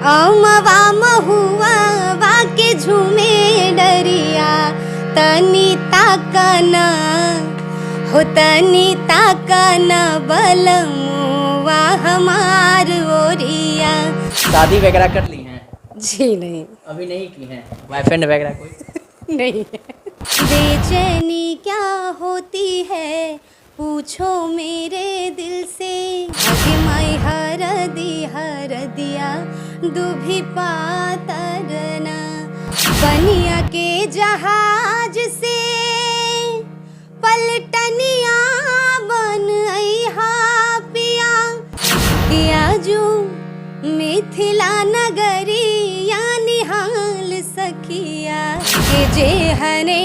अमवा महुआ वाके झूमे डरिया तनी ताकना हो तनी ताकना बलमुआ हमार ओरिया। शादी वगैरह कर ली हैं? जी नहीं, अभी नहीं की हैं? बॉयफ्रेंड वगैरह कोई? नहीं। बेचैनी क्या होती है पूछो मेरे दिल से, आगे माई हर दिया दुभी पातरना, बनिया के जहाज से पलटनिया बन अइहा पिया, किया जो मिथिला नगरिया निहाल सखिया, के जे हने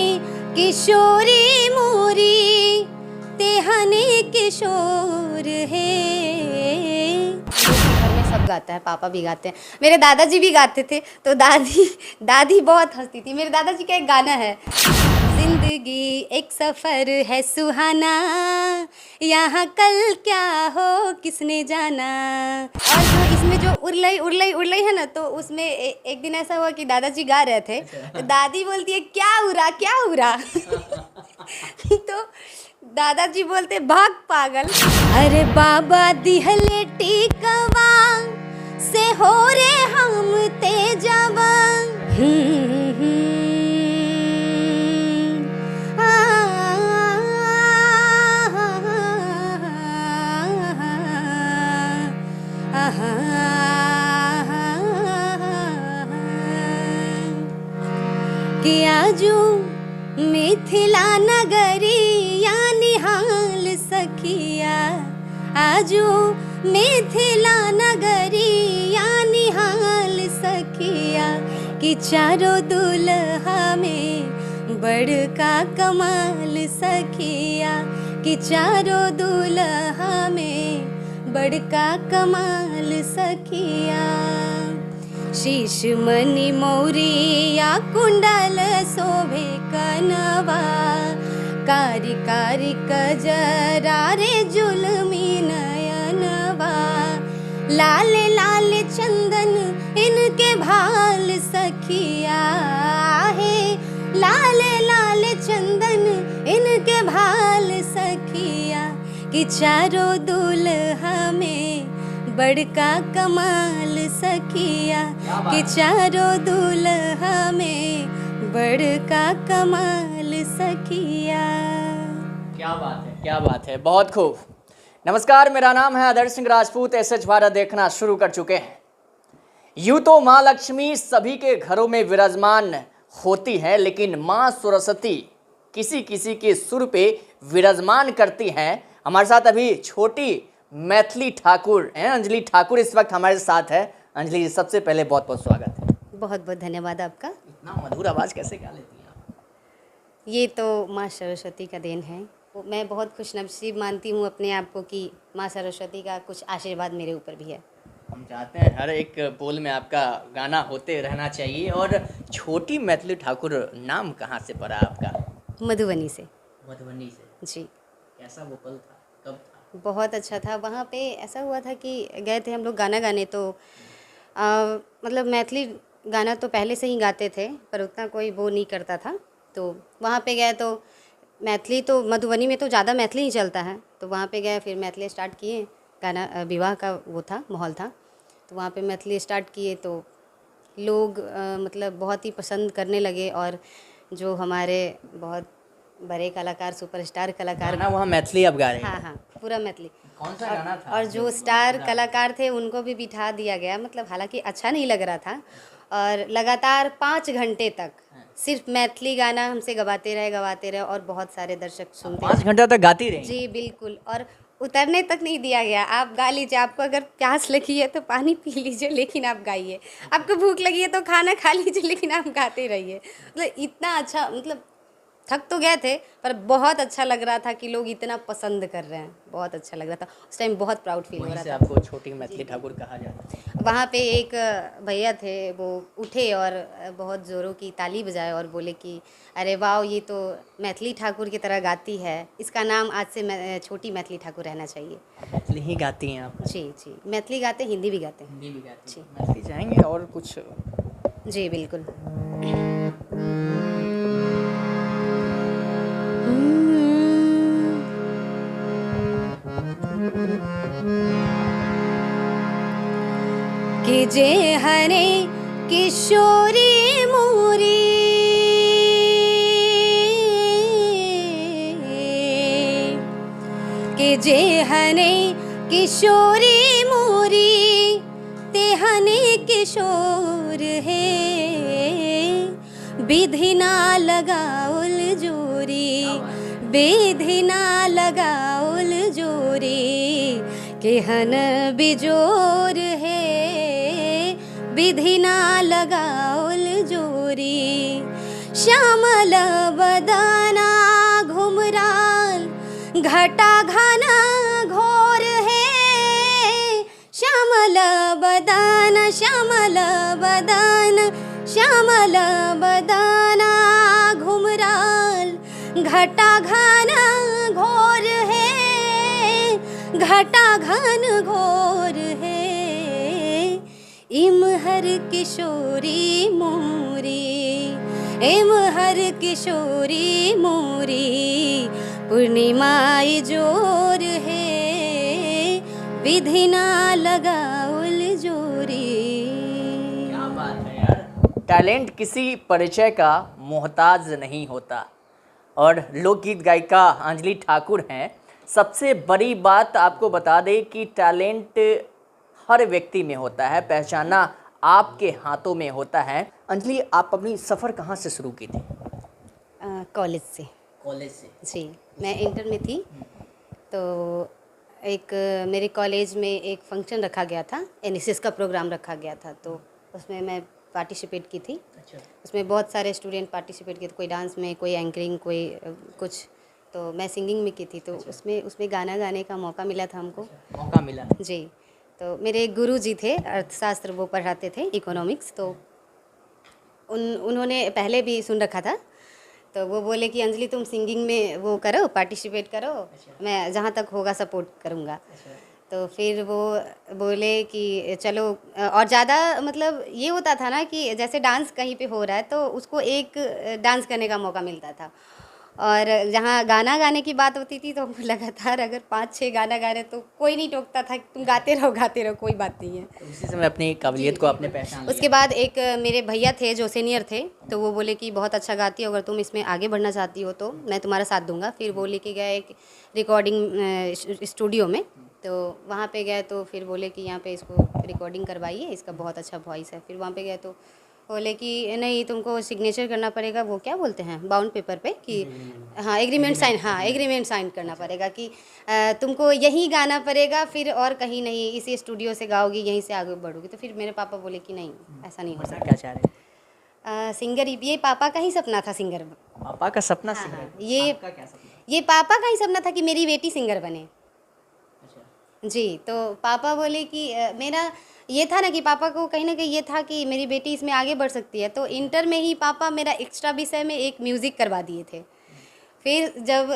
किशोरी मोरी तेहने किशोर है। घर में सब गाता है, पापा भी गाते हैं, मेरे दादाजी भी गाते थे, तो दादी बहुत हंसती थी। मेरे दादाजी का एक गाना है, जिंदगी एक सफ़र है सुहाना, यहाँ कल क्या हो किसने जाना। और जो इसमें जो उड़लई है ना, तो उसमें एक दिन ऐसा हुआ कि दादाजी गा रहे थे, तो दादी बोलती है क्या उड़ा तो दादाजी बोलते भाग पागल। अरे बाबा दिहले टीकवा से हो रे हम तेजवा, किया जो मिथिला नगरिया निहाल सखिया, आजो मिथिला नगरिया निहाल सखिया, कि चारों दुल्हा में बड़का कमाल सखिया, कि चारों दुल्हा में बड़का कमाल सखिया। शीश मणि मौरिया कुंडल शोभे कनवा, कारी कारी कजरा रे जुलमी नयनवा, लाल लाल चंदन इनके भाल सखिया है, लाल लाल चंदन इनके भाल सखिया, कि चारों दुल्हा में बड़का कमाल सखिया, कि चारों दुल्हा में बड़का कमाल सखिया। क्या बात है, क्या बात है, बहुत खूब। नमस्कार, मेरा नाम है आदर्श सिंह राजपूत। एसएच भारत देखना शुरू कर चुके हैं। यूँ तो माँ लक्ष्मी सभी के घरों में विराजमान होती है, लेकिन माँ सरस्वती किसी किसी के सुर पे विराजमान करती हैं। हमारे साथ अभी छोटी मैथिली ठाकुर हैं, अंजलि ठाकुर इस वक्त हमारे साथ है। अंजलि जी, सबसे पहले बहुत बहुत स्वागत है। बहुत बहुत धन्यवाद आपका। इतना मधुर आवाज़ कैसे गा लेती हैं आप? ये तो माँ सरस्वती का देन है। मैं बहुत खुशनसीब मानती हूँ अपने आप को कि माँ सरस्वती का कुछ आशीर्वाद मेरे ऊपर भी है। हम चाहते हैं हर एक बोल में आपका गाना होते रहना चाहिए। और छोटी मैथिली ठाकुर नाम कहाँ से पड़ा आपका? मधुबनी से। मधुबनी से? जी। कैसा वो पल था, कब था? बहुत अच्छा था। वहाँ पे ऐसा हुआ था कि गए थे हम लोग गाना गाने, तो मतलब मैथिली गाना तो पहले से ही गाते थे, पर उतना कोई वो नहीं करता था। तो वहाँ पे गए तो मैथिली, तो मधुबनी में तो ज़्यादा मैथिली ही चलता है, तो वहाँ पे गए, फिर मैथिली स्टार्ट किए। गाना विवाह का वो था, माहौल था, तो वहाँ पे मैथिली स्टार्ट किए, तो लोग मतलब बहुत ही पसंद करने लगे। और जो हमारे बहुत बड़े कलाकार, सुपरस्टार कलाकार, गाना वहाँ मैथिली अब गा रहे हैं? हाँ, पूरा मैथिली। कौन सा गाना था? और जो स्टार कलाकार थे उनको भी बिठा दिया गया, मतलब हालांकि अच्छा नहीं लग रहा था। और लगातार 5 घंटे तक सिर्फ मैथिली गाना हमसे गवाते रहे, और बहुत सारे दर्शक सुनते। 5 घंटे तक गाती रही? जी बिल्कुल। और उतरने तक नहीं दिया गया। आप गा लीजिए, आपको अगर प्यास लगी है तो पानी पी लीजिए, लेकिन आप गाइए। आपको भूख लगी है तो खाना खा लीजिए, लेकिन आप गाते रहिए। मतलब इतना अच्छा, मतलब थक तो गए थे पर बहुत अच्छा लग रहा था कि लोग इतना पसंद कर रहे हैं, बहुत अच्छा लग रहा था उस टाइम, बहुत प्राउड फील हो वहीं रहा से था। आपको छोटी मैथिली ठाकुर कहा जाता है। वहाँ पे एक भैया थे, वो उठे और बहुत ज़ोरों की ताली बजाए और बोले कि अरे वाह, ये तो मैथिली ठाकुर की तरह गाती है, इसका नाम आज से छोटी मैथिली ठाकुर रहना चाहिए। मैथिली ही गाती हैं आप? जी जी, मैथिली गाते हैं, हिंदी भी गाते हैं। हिंदी भी गाती जी। हैं? मैथिली जाएंगे और कुछ? जी बिल्कुल। कि जे हरे किशोरी मोरी, कि जे हने किशोरी मोरी, ते हने किशोर है, विधि ना लगाउल जोरी, विधि ना लगाउल जोरी, केहन बिजोर है, विधि ना लगाउल जोरी। श्यामल बदना घुमराल, घटा घना घोर है, श्यामल बदन, श्यामल बदन, श्यामल बदना घुमराल, घटा घना घोर है, घटा घन घोर है, इमहर किशोरी मोरी, इमहर किशोरी मोरी, पूर्णिमाई जोर है, विधि ना लगाउल जोरी। क्या बात है यार! टैलेंट किसी परिचय का मोहताज नहीं होता और लोकगीत गायिका अंजलि ठाकुर हैं। सबसे बड़ी बात आपको बता दें कि टैलेंट हर व्यक्ति में होता है, पहचाना आपके हाथों में होता है। अंजलि, आप अपनी सफ़र कहाँ से शुरू की थी? कॉलेज से। कॉलेज से? जी, मैं इंटर में थी तो एक मेरे कॉलेज में एक फंक्शन रखा गया था, एनएसएस का प्रोग्राम रखा गया था, तो उसमें मैं पार्टिसिपेट की थी। अच्छा। उसमें बहुत सारे स्टूडेंट पार्टिसिपेट किए थे, कोई डांस में, कोई एंकरिंग, कोई कुछ, तो मैं सिंगिंग में की थी। तो उसमें उसमें गाना गाने का मौका मिला था हमको। मौका मिला? जी, तो मेरे एक गुरु जी थे, अर्थशास्त्र वो पढ़ाते थे, इकोनॉमिक्स, तो उन्होंने पहले भी सुन रखा था, तो वो बोले कि अंजलि तुम सिंगिंग में वो करो, पार्टिसिपेट करो, मैं जहाँ तक होगा सपोर्ट करूँगा। तो फिर वो बोले कि चलो, और ज़्यादा मतलब ये होता था ना कि जैसे डांस कहीं पे हो रहा है तो उसको एक डांस करने का मौका मिलता था, और जहाँ गाना गाने की बात होती थी तो हमको लगातार अगर 5-6 गाना गा रहे तो कोई नहीं टोकता था कि तुम गाते रहो, कोई बात नहीं है। तो उसी समय अपनी काबिलियत को आपने पहचान लिया। उसके बाद एक मेरे भैया थे जो सीनियर थे, तो वो बोले कि बहुत अच्छा गाती हो, अगर तुम इसमें आगे बढ़ना चाहती हो तो मैं तुम्हारा साथ दूंगा। फिर वो लेके गए एक रिकॉर्डिंग स्टूडियो में, तो वहाँ पे गए तो फिर बोले कि यहाँ पे इसको रिकॉर्डिंग करवाइए, इसका बहुत अच्छा वॉइस है। फिर वहाँ पे गए तो बोले कि नहीं, तुमको सिग्नेचर करना पड़ेगा, वो क्या बोलते हैं, बाउंड पेपर पे, कि हाँ एग्रीमेंट साइन, हाँ एग्रीमेंट साइन करना पड़ेगा कि तुमको यहीं गाना पड़ेगा, फिर और कहीं नहीं, इसी स्टूडियो से गाओगी, यहीं से आगे बढ़ोगी। तो फिर मेरे पापा बोले कि नहीं, ऐसा नहीं हो बनना सकता। क्या चाह रहे? सिंगर, ये पापा का ही सपना था सिंगर। पापा का सपना हाँ, सिंगर? हाँ, ये आपका क्या सपना? ये पापा का ही सपना था कि मेरी बेटी सिंगर बने। अच्छा। जी, तो पापा बोले कि मेरा ये था ना कि पापा को कहीं ना कहीं ये था कि मेरी बेटी इसमें आगे बढ़ सकती है, तो इंटर में ही पापा मेरा एक्स्ट्रा विषय में एक म्यूज़िक करवा दिए थे। फिर जब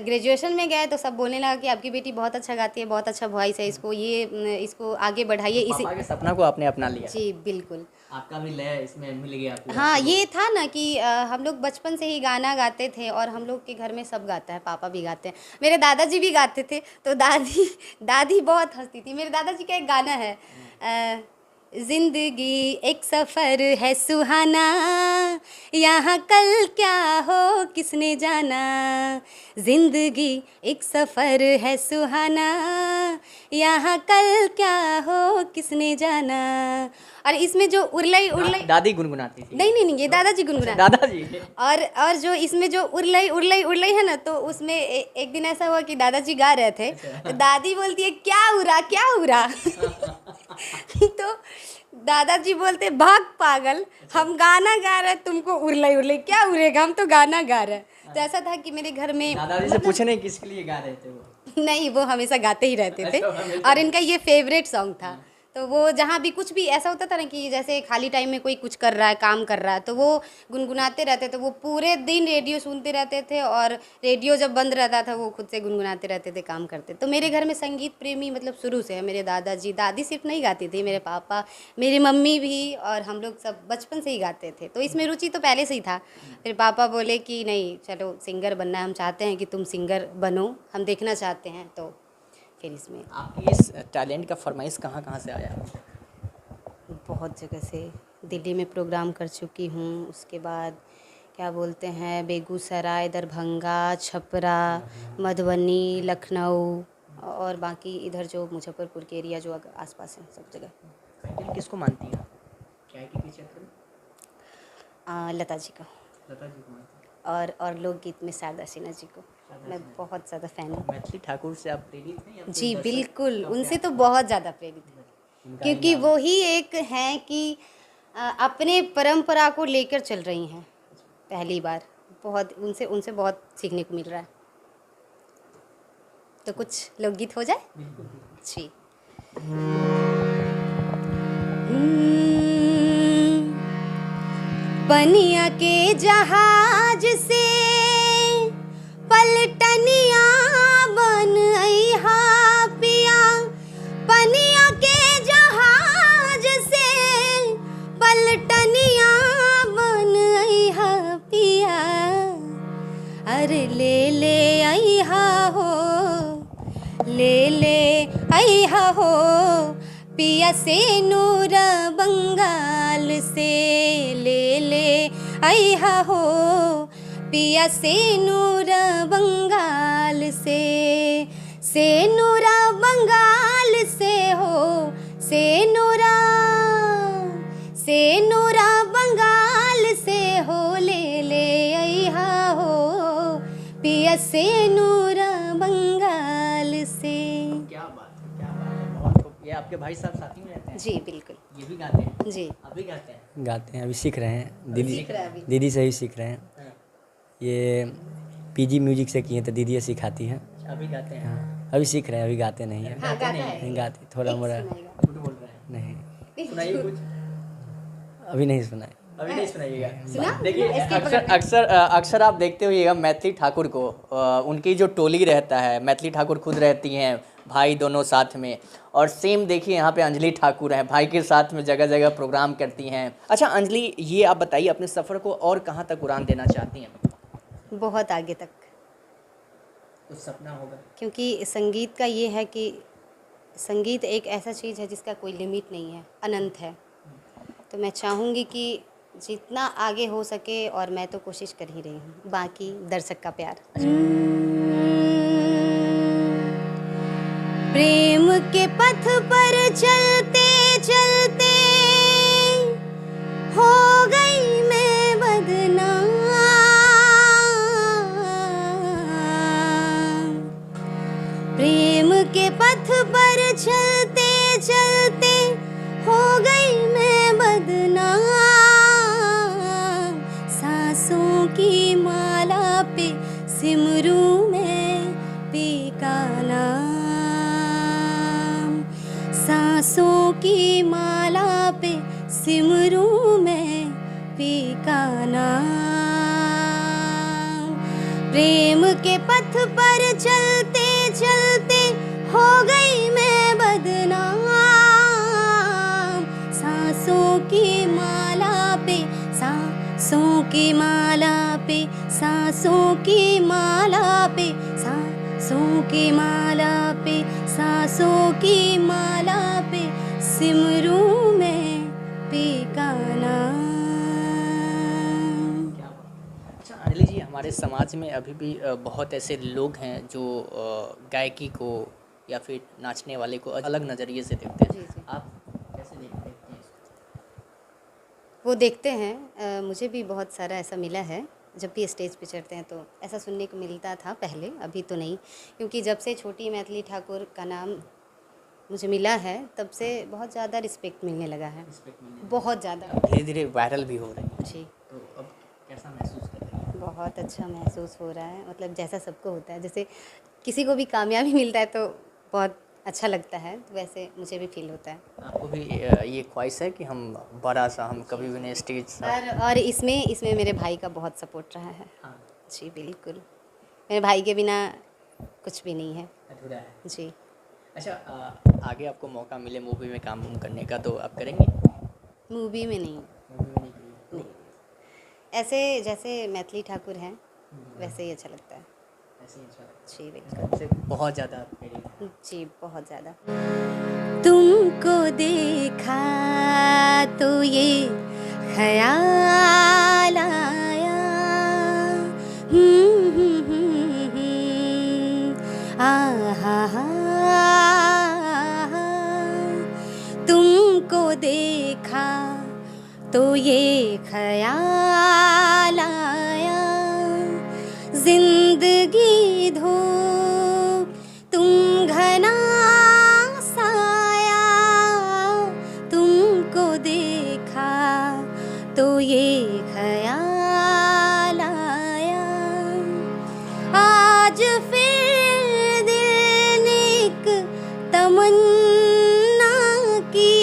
ग्रेजुएशन में गए तो सब बोलने लगा कि आपकी बेटी बहुत अच्छा गाती है, बहुत अच्छा वॉइस है, इसको आगे बढ़ाइए। इसी पापा के सपना को आपने अपना लिया? जी बिल्कुल। आपका भी लय इसमें मिल गया पूरा? हाँ, ये था ना कि हम लोग बचपन से ही गाना गाते थे और हम लोग के घर में सब गाता है, पापा भी गाते हैं, मेरे दादाजी भी गाते थे, तो दादी बहुत हंसती थी। मेरे दादाजी का एक गाना है, जिंदगी एक सफ़र है सुहाना, यहाँ कल क्या हो किसने जाना, जिंदगी एक सफ़र है सुहाना, यहाँ कल क्या हो किसने जाना। और इसमें जो उरलई उरलई, दादी गुनगुनाती थी? नहीं, ये दादाजी गुनगुना। दादाजी? और जो इसमें जो उरलई उरलई उरलई है ना, तो उसमें एक दिन ऐसा हुआ कि दादाजी गा रहे थे, तो दादी बोलती है क्या उरा तो दादाजी बोलते भाग पागल, हम गाना गा रहे हैं, तुमको उरलई उरलई क्या उरेगा, हम तो गाना गा रहे हैं। तो ऐसा था कि मेरे घर में दादाजी से पूछे नहीं किसके लिए गा रहे थे वो? नहीं, वो हमेशा गाते ही रहते थे अच्छा, हमेशा। और इनका ये फेवरेट सॉन्ग था। तो वो जहाँ भी कुछ भी ऐसा होता था ना कि जैसे खाली टाइम में कोई कुछ कर रहा है, काम कर रहा है, तो वो गुनगुनाते रहते थे। वो पूरे दिन रेडियो सुनते रहते थे और रेडियो जब बंद रहता था वो खुद से गुनगुनाते रहते थे, काम करते। तो मेरे घर में संगीत प्रेमी मतलब शुरू से है। मेरे दादाजी, दादी सिर्फ नहीं गाती थी, मेरे पापा, मेरी मम्मी भी और हम लोग सब बचपन से ही गाते थे। तो इसमें रुचि तो पहले से ही था। फिर पापा बोले कि नहीं चलो सिंगर बनना है, हम चाहते हैं कि तुम सिंगर बनो, हम देखना चाहते हैं। तो फिर इसमें आपकी इस टैलेंट का फरमाइश कहाँ कहाँ से आया? बहुत जगह से दिल्ली में प्रोग्राम कर चुकी हूँ। उसके बाद क्या बोलते हैं, बेगूसराय, दरभंगा, छपरा, मधुबनी, लखनऊ और बाकी इधर जो मुजफ्फरपुर के एरिया जो आसपास हैं सब जगह। आइडल किसको मानती हैं? क्या है कि पीछे लता जी को लता जी को मानती हैं? और लोकगीत में शारदा सिन्हा जी को मैं बहुत ज़्यादा फ़ैन हूँ। मैथिली ठाकुर से आप प्रेरित हैं या फिर जी दर्शक बिल्कुल, का उनसे प्यार? तो बहुत ज़्यादा प्रेरित है उनका क्योंकि इनाम? वो ही एक हैं कि अपने परंपरा को लेकर चल रही हैं पहली बार। बहुत उनसे उनसे बहुत सीखने को मिल रहा है। तो कुछ लोकगीत हो जाए जी। पनिया के जहाज से पलटनिया बन अइहा पिया, पनिया के जहाज से पलटनिया बन अइहा पिया, अरे ले ले अइहा हो, ले ले अइहा हो पिया से नूर बंगाल से, ले ले अइहा हो पिया से नूर बंगाल से नूरा बंगाल से हो, से नूरा बंगाल से हो, ले ले अइहा हो पिया से नूरा बंगाल से। क्या बात है, क्या बात है, बहुत खूब। ये आपके भाई साहब साथ ही में रहते हैं? जी बिल्कुल। ये भी गाते हैं? जी आप भी गाते हैं? गाते हैं, अभी सीख रहे हैं। दीदी सीख रहा है अभी। दीदी से ही सीख रहे हैं। हाँ। ये पीजी म्यूजिक से किए तो दीदी सिखाती हैं। अभी गाते हैं? हाँ, अभी सीख रहे हैं, अभी गाते नहीं हैं। हाँ गाता नहीं, है। नहीं गाते, थोड़ा मोड़ा सुनाएगा। झूठ बोल रहे हैं? नहीं, सुनाइए कुछ। अभी नहीं सुना है। अभी नहीं सुनाइएगा। सुना? देखिए इसके अक्सर बगल में। अक्सर अक्सर आप देखते होइएगा मैथिली ठाकुर को, उनकी जो टोली रहता है, मैथिली ठाकुर खुद रहती हैं, भाई दोनों साथ में। और सेम देखिए यहाँ पे अंजलि ठाकुर हैं, भाई के साथ में जगह जगह प्रोग्राम करती हैं। अच्छा अंजलि, ये आप बताइए अपने सफ़र को और कहाँ तक उड़ान देना चाहती हैं? बहुत आगे तक, कुछ सपना होगा? क्योंकि संगीत का ये है कि संगीत एक ऐसा चीज़ है जिसका कोई लिमिट नहीं है, अनंत है। तो मैं चाहूँगी कि जितना आगे हो सके, और मैं तो कोशिश कर ही रही हूँ, बाकी दर्शक का प्यार। प्रेम के पथ पर चलते चलते हो गई मैं बदनाम, प्रेम के पथ पर चलते चलते हो गई मैं बदनाम, सांसों की माला पे सिमरू में पी का नाम, सांसों की माला पे सिमरू में पी का नाम, प्रेम के पथ पर चलते चलते हो गई मैं बदनाम, सांसों की माला पे, सांसों की माला पे, सांसों की माला पे, सांसों की माला पे, सांसों की माला पे सिमरू में पी का नाम। अच्छा अंजलि जी, हमारे समाज में अभी भी बहुत ऐसे लोग हैं जो गायकी को या फिर नाचने वाले को अलग नज़रिए से देखते हैं। जी, जी। आप कैसे देखते हैं इसको? वो देखते हैं, मुझे भी बहुत सारा ऐसा मिला है। जब भी स्टेज पे चढ़ते हैं तो ऐसा सुनने को मिलता था पहले, अभी तो नहीं, क्योंकि जब से छोटी मैथिली ठाकुर का नाम मुझे मिला है तब से बहुत ज़्यादा रिस्पेक्ट मिलने लगा है, रिस्पेक्ट मिलने बहुत ज़्यादा। धीरे धीरे वायरल भी हो रही है, जी तो अब कैसा महसूस कर रही है? बहुत अच्छा महसूस हो रहा है, मतलब जैसा सबको होता है, जैसे किसी को भी कामयाबी मिलता है तो बहुत अच्छा लगता है, तो वैसे मुझे भी फील होता है। आपको भी ये ख्वाहिश है कि हम बड़ा सा, हम कभी भी नहीं स्टेज और इसमें इसमें मेरे भाई का बहुत सपोर्ट रहा है। हाँ जी बिल्कुल, मेरे भाई के बिना कुछ भी नहीं है। अधूरा है। जी, अच्छा आगे आपको मौका मिले मूवी में काम करने का तो आप करेंगे? मूवी में नहीं, मूवी में नहीं करेंगे? नहीं, ऐसे जैसे मैथिली ठाकुर हैं वैसे ही अच्छा लगता है। ऐसे ही अच्छा लगता जी है। बिल्कुल, आपसे बहुत ज़्यादा प्रेरित हैं। जी बहुत ज़्यादा। तुमको देखा तो ये ख्याल आया, आहा हा, तुमको देखा तो ये ख्याल आया, जिंदगी धूप तुम घना साया, तुमको देखा तो ये ख्याल आया, आज फिर दिल ने एक तमन्ना की,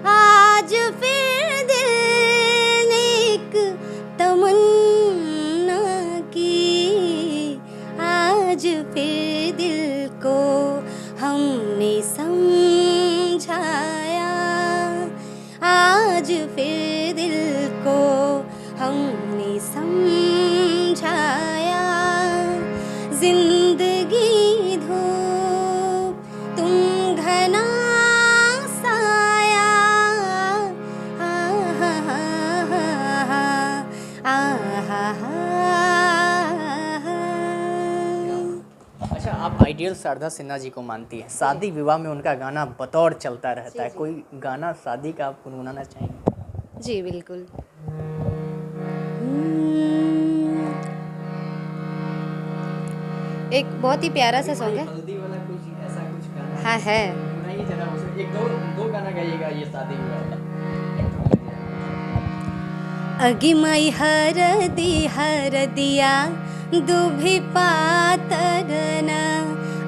आज फिर दिल ने एक तमन्ना की, आज फिर दिल को हमने समझाया, आज फिर दिल को हमने समझाया, जिंदगी धूप तुम घना साया, आहा आहा अच्छा आप आइडियल शारदा सिन्हा जी को मानती हैं, शादी विवाह में उनका गाना बतौर चलता रहता है, कोई गाना शादी का आप गुनगुनाना चाहेंगे? जी बिल्कुल। एक बहुत ही प्यारा सा सॉन्ग है। हल्दी वाला कुछ ऐसा कुछ गाना हाँ है। नहीं जरा उसे एक दो गाना गाइएगा ये शादी विवाह वाला। अगी माई हरदिया दुभि पातरना,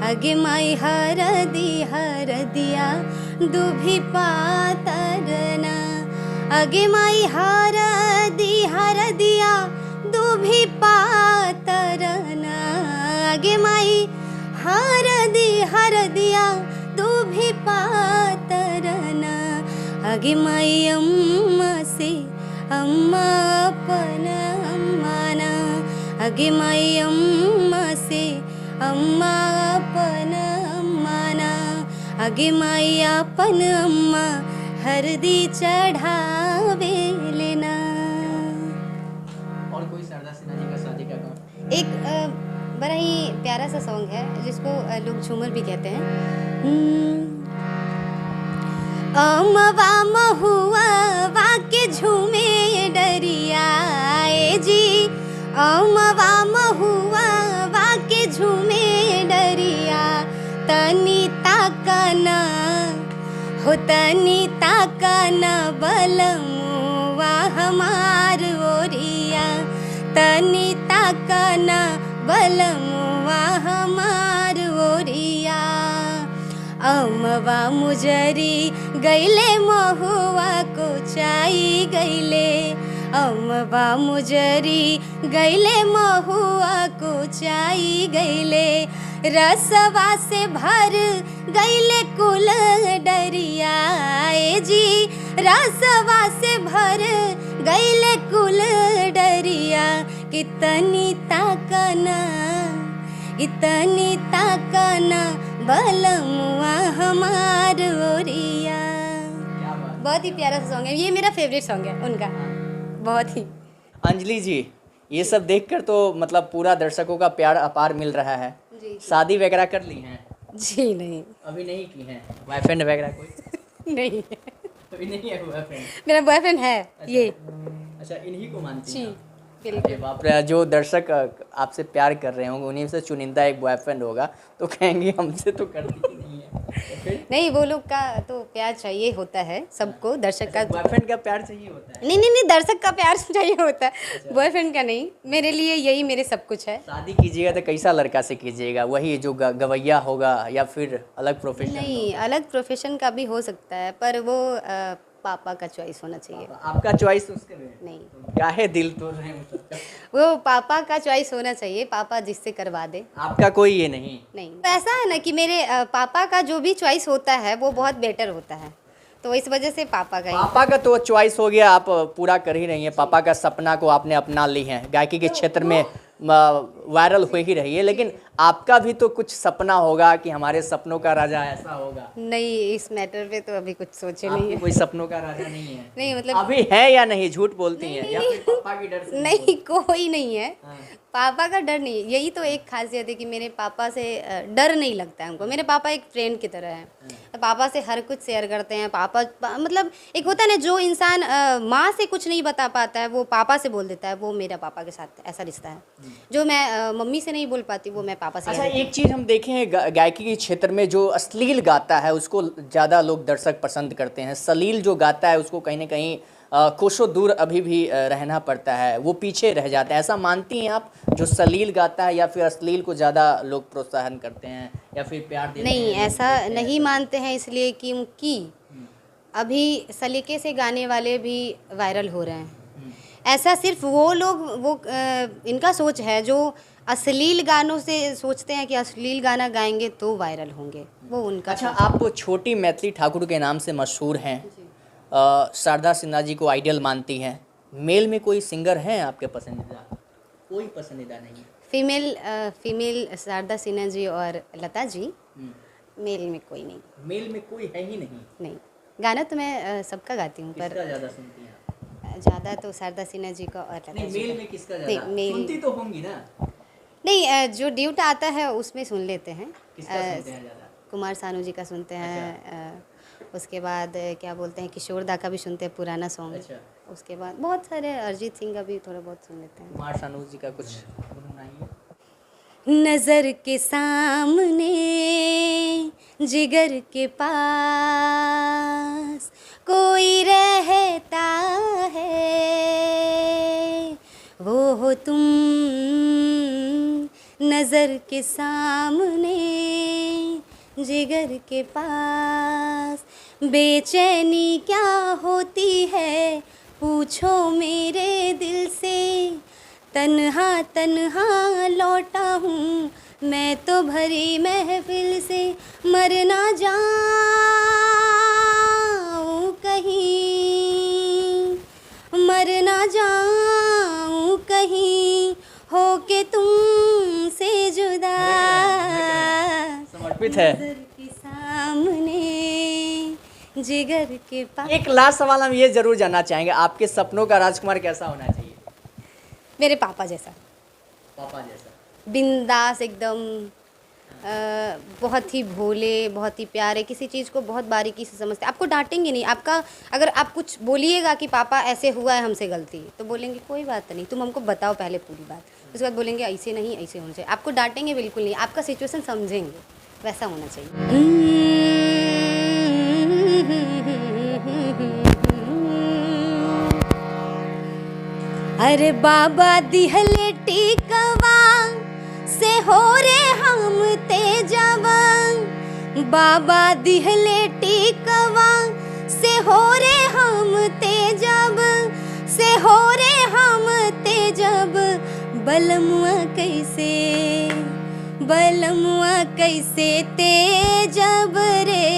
अगे माई हरदिया दुभि पातरना, अगे माई हरदिया दुभि पातरना, अगे माई हरदिया दुभि पातरना, अगे माई अम्मा से अम्मा अपन अम्माना, अगे माई अम्मा से अम्मा अपन अम्माना, अगे माई अपन अम्मा हरदी चढ़ावे लेना। और कोई शारदा सिन्हा जी का शादी का गाना? एक बड़ा ही प्यारा सा सॉन्ग है जिसको लोग झूमर भी कहते हैं। अमवा महुआ वाके झूमे डरिया ए जी, अमवा महुआ वाके झूमे डरिया, तनी ताकना हो तनी ताकना बलमुआ हमार ओरिया, तनी ताकना बलमुआ हमार ओरिया, अमवा मुजरी गैले महुआ को चाई गैले, अमवा मुजरी गैले महुआ को चाई गैले, रसवा से भर गैले कुल डरिया ए जी, रसवा से भर गैले कुल डरिया, कितनी ताकना इतनी ताकना बलमुआ हमार ओरिया। बहुत ही प्यारा सा सॉन्ग है, ये मेरा फेवरेट सॉन्ग है उनका, बहुत ही। अंजलि जी ये सब देखकर तो मतलब पूरा दर्शकों का प्यार अपार मिल रहा है। जी शादी वगैरह कर ली हैं? जी नहीं, अभी नहीं की हैं? बॉयफ्रेंड वगैरह कोई? नहीं अभी नहीं है बॉयफ्रेंड? मेरा बॉयफ्रेंड है ये। अच्छा इन्हीं को मानती जी हैं आप? बिल्कुल। अरे बाप रे, जो दर्शक आपसे प्यार कर रहे होंगे उन्हीं से चुनिंदा एक बॉयफ्रेंड होगा तो कहेंगे हमसे तो करती ही नहीं है, तो फिर नहीं, वो लोग का तो प्यार चाहिए होता है सबको, दर्शक का। बॉयफ्रेंड का प्यार चाहिए होता है? नहीं, दर्शक का प्यार चाहिए होता है, बॉयफ्रेंड का नहीं। मेरे लिए यही मेरे सब कुछ है। शादी कीजिएगा तो कैसा लड़का से कीजिएगा? वही जो गवैया होगा या फिर अलग प्रोफेशन? नहीं, अलग प्रोफेशन का भी हो सकता है, पर वो पापा का चॉइस होना चाहिए। आपका चॉइस उसके में नहीं, काहे दिल तोड़ रहे हैं? वो पापा का चॉइस होना चाहिए, पापा जिससे करवा दे। आपका कोई ये नहीं? नहीं, ऐसा है ना कि मेरे पापा का जो भी चॉइस होता है वो बहुत बेटर होता है, तो इस वजह से पापा का ही। पापा का तो चॉइस हो गया, आप पूरा कर ही रही हैं। पापा का सपना को आपने अपना ली है, गायकी के क्षेत्र में वायरल हो ही रही है, लेकिन आपका भी तो कुछ सपना होगा कि हमारे सपनों का राजा ऐसा होगा। नहीं, इस मैटर पे तो अभी कुछ सोचे नहीं आपको है। कोई सपनों का राजा नहीं है? नहीं, मतलब अभी है या नहीं? झूठ बोलती हैं या फिर पापा की डर से? नहीं, कोई नहीं है। हाँ। पापा का डर नहीं, यही तो एक खासियत है कि मेरे पापा से डर नहीं लगता है हमको। मेरे पापा एक फ्रेंड की तरह हैं, पापा से हर कुछ शेयर करते हैं। मतलब एक होता है ना, जो इंसान माँ से कुछ नहीं बता पाता है वो पापा से बोल देता है, वो मेरा पापा के साथ ऐसा रिश्ता है। जो मैं मम्मी से नहीं बोल पाती वो मैं पापा से। अच्छा, एक चीज़ हम देखें हैं, गायकी के क्षेत्र में जो अश्लील गाता है उसको ज़्यादा लोग दर्शक पसंद करते हैं। सलील जो गाता है उसको कहीं ना कहीं कोसों दूर अभी भी रहना पड़ता है, वो पीछे रह जाता है। ऐसा मानती हैं आप, जो सलील गाता है या फिर अश्लील को ज़्यादा लोग प्रोत्साहन करते हैं या फिर प्यार देते हैं? नहीं, ऐसा नहीं मानते हैं, इसलिए क्योंकि अभी सलीके से गाने वाले भी वायरल हो रहे हैं। ऐसा सिर्फ वो लोग, वो इनका सोच है जो अश्लील गानों से सोचते हैं कि अश्लील गाना गाएंगे तो वायरल होंगे, वो उनका। अच्छा, आप छोटी मैथिली ठाकुर के नाम से मशहूर हैं, शारदा सिन्हा जी को आइडियल मानती हैं। मेल में कोई सिंगर हैं आपके पसंदीदा? कोई पसंदीदा नहीं? फीमेल शारदा सिन्हा जी और लता जी। मेल में कोई नहीं। मेल में कोई है ही नहीं? नहीं, गाना तो मैं सबका गाती हूँ, पर किसका ज़्यादा सुनती हैं आप? ज़्यादा तो शारदा सिन्हा जी का और लता नहीं, जी मेल का। में किसका नहीं, ज़्यादा मेल सुनती तो होंगी ना? नहीं, जो ड्यूट आता है उसमें सुन लेते हैं। किसका सुनते हैं ज़्यादा? कुमार सानू जी का सुनते हैं। उसके बाद क्या बोलते हैं, किशोर दा का भी सुनते हैं, पुराना सॉन्ग। अच्छा, उसके बाद बहुत सारे, अरिजीत सिंह का भी थोड़ा बहुत सुन लेते हैं। कुमार सानू जी का कुछ गुनगुनाइए। नज़र के सामने जिगर के पास कोई रहता है, वो हो तुम। नज़र के सामने जिगर के पास बेचैनी क्या होती है, पूछो मेरे दिल से। तन्हा तन्हा लौटा हूँ मैं तो भरी महफिल से, मर ना जाऊँ कहीं, मर ना जाऊँ कहीं, होके तुमसे जुदा। समर्पित है। नज़र के सामने जिगर के पास। एक लास्ट सवाल हम ये जरूर जानना चाहेंगे, आपके सपनों का राजकुमार कैसा होना चाहिए? मेरे पापा जैसा, पापा जैसा। बिंदास एकदम, बहुत ही भोले, बहुत ही प्यारे, किसी चीज़ को बहुत बारीकी से समझते। आपको डांटेंगे नहीं। आपका अगर आप कुछ बोलिएगा कि पापा ऐसे हुआ है हमसे गलती, तो बोलेंगे कोई बात नहीं, तुम हमको बताओ पहले पूरी बात। उसके बाद बोलेंगे ऐसे नहीं, ऐसे होना चाहिए। आपको डांटेंगे बिल्कुल नहीं, आपका सिचुएशन समझेंगे, वैसा होना चाहिए। अरे बाबा दिहले टिकवा से हो रे हम तेजवा, बाबा दिहले टिकवा से हो रे हम तेजब, से हो रे हम तेजब। बलमुआ कैसे, बलमुआ कैसे तेजब रे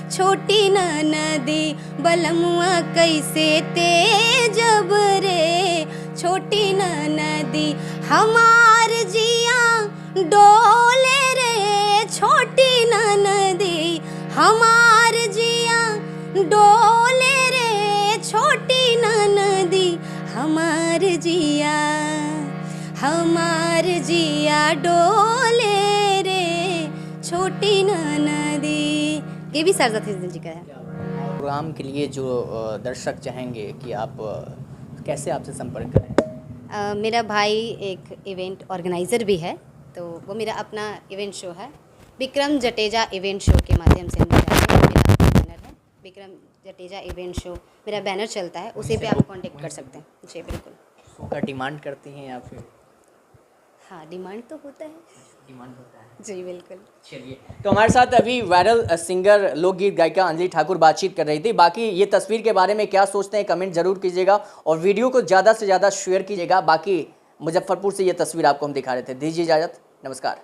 छोटी नदी, बलमुआ कैसे तेजब रे छोटी नदी। हमार जिया डोले रे छोटी नदी, हमार जिया डोले रे छोटी नदी। हमार जिया, हमार जिया डोले रे छोटी नदी। ये भी शारदा सिन्हा जी का है। प्रोग्राम के लिए जो दर्शक चाहेंगे कि आप कैसे आपसे संपर्क करें? मेरा भाई एक इवेंट ऑर्गेनाइज़र भी है, तो वो मेरा अपना इवेंट शो है, विक्रम जटेजा इवेंट शो के माध्यम से हम विक्रम जडेजा इवेंट शो मेरा बैनर चलता है, उसी पे आप कांटेक्ट कर सकते हैं। जी बिल्कुल। शो का डिमांड करती हैं या फिर हाँ, डिमांड तो होता है। डिमांड होता है? जी बिल्कुल। चलिए, तो हमारे साथ अभी वायरल सिंगर लोकगीत गायिका अंजलि ठाकुर बातचीत कर रही थी। बाकी ये तस्वीर के बारे में क्या सोचते हैं कमेंट जरूर कीजिएगा और वीडियो को ज़्यादा से ज़्यादा शेयर कीजिएगा। बाकी मुजफ्फरपुर से ये तस्वीर आपको हम दिखा रहे थे। दीजिए इजाज़त, नमस्कार।